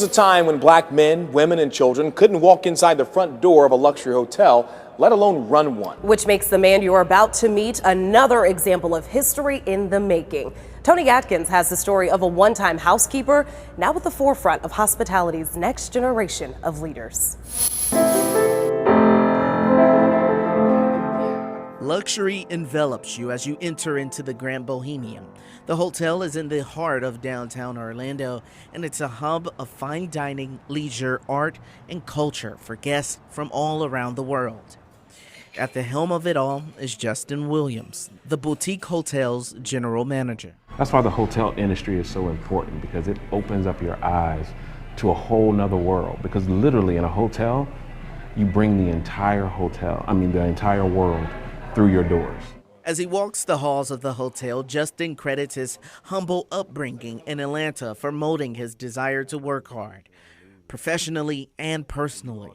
was a time when black men, women, and children couldn't walk inside the front door of a luxury hotel, let alone run one. Which makes the man you're about to meet another example of history in the making. Tony Atkins has the story of a one-time housekeeper, now at the forefront of hospitality's next generation of leaders. Luxury envelops you as you enter into the Grand Bohemian. The hotel is in the heart of downtown Orlando, and it's a hub of fine dining, leisure, art, and culture for guests from all around the world. At the helm of it all is Justin Williams, the boutique hotel's general manager. That's why the hotel industry is so important, because it opens up your eyes to a whole nother world. Because literally in a hotel, you bring the entire world through your doors. As he walks the halls of the hotel, Justin credits his humble upbringing in Atlanta for molding his desire to work hard, professionally and personally.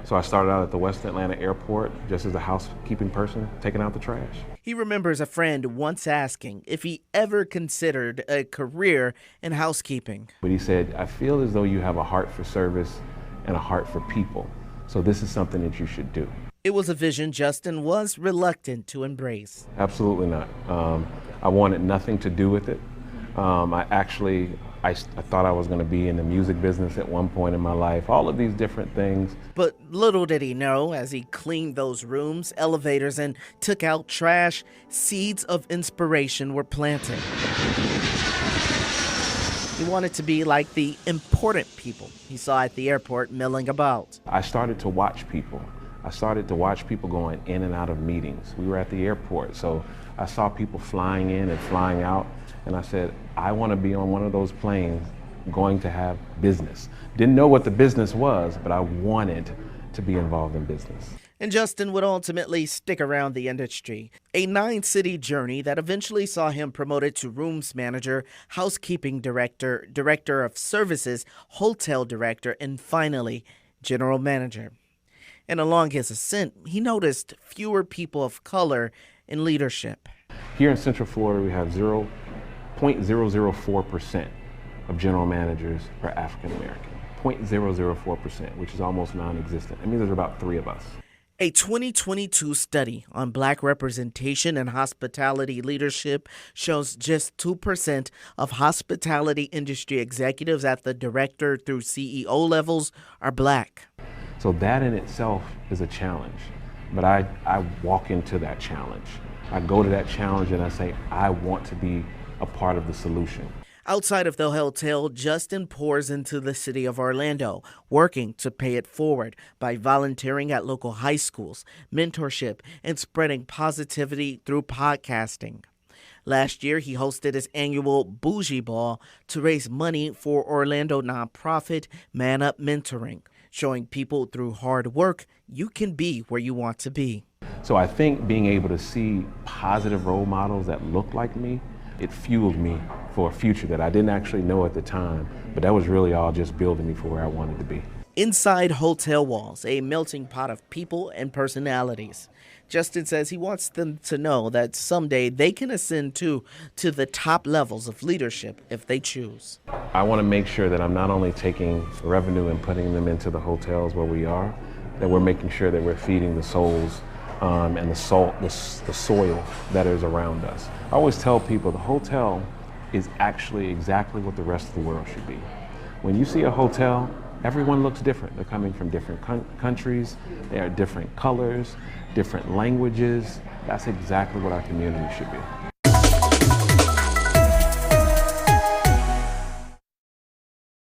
So I started out at the West Atlanta airport just as a housekeeping person, taking out the trash. He remembers a friend once asking if he ever considered a career in housekeeping. But he said, I feel as though you have a heart for service and a heart for people. So this is something that you should do. It was a vision Justin was reluctant to embrace. Absolutely not. I wanted nothing to do with it. I thought I was going to be in the music business at one point in my life, all of these different things. But little did he know, as he cleaned those rooms, elevators, and took out trash, seeds of inspiration were planted. He wanted to be like the important people he saw at the airport milling about. I started to watch people. I started to watch people going in and out of meetings. We were at the airport, so I saw people flying in and flying out, and I said, I want to be on one of those planes going to have business. Didn't know what the business was, but I wanted to be involved in business. And Justin would ultimately stick around the industry, a 9-city journey that eventually saw him promoted to rooms manager, housekeeping director, director of services, hotel director, and finally, general manager. And along his ascent, he noticed fewer people of color in leadership. Here in Central Florida, we have 0.004% of general managers are African American. 0.004%, which is almost non-existent. It means there's about 3 of us. A 2022 study on Black representation and hospitality leadership shows just 2% of hospitality industry executives at the director through CEO levels are Black. So that in itself is a challenge, but I walk into that challenge. I go to that challenge and I say, I want to be a part of the solution. Outside of the hotel, Justin pours into the city of Orlando, working to pay it forward by volunteering at local high schools, mentorship, and spreading positivity through podcasting. Last year, he hosted his annual Bougie Ball to raise money for Orlando nonprofit Man Up Mentoring, showing people through hard work you can be where you want to be. So I think being able to see positive role models that look like me, it fueled me for a future that I didn't actually know at the time, but that was really all just building me for where I wanted to be. Inside hotel walls, a melting pot of people and personalities. Justin says he wants them to know that someday they can ascend to the top levels of leadership if they choose. I want to make sure that I'm not only taking revenue and putting them into the hotels where we are, that we're making sure that we're feeding the souls and the soil that is around us. I always tell people the hotel is actually exactly what the rest of the world should be. When you see a hotel, everyone looks different. They're coming from different countries, they are different colors, different languages. That's exactly what our community should be.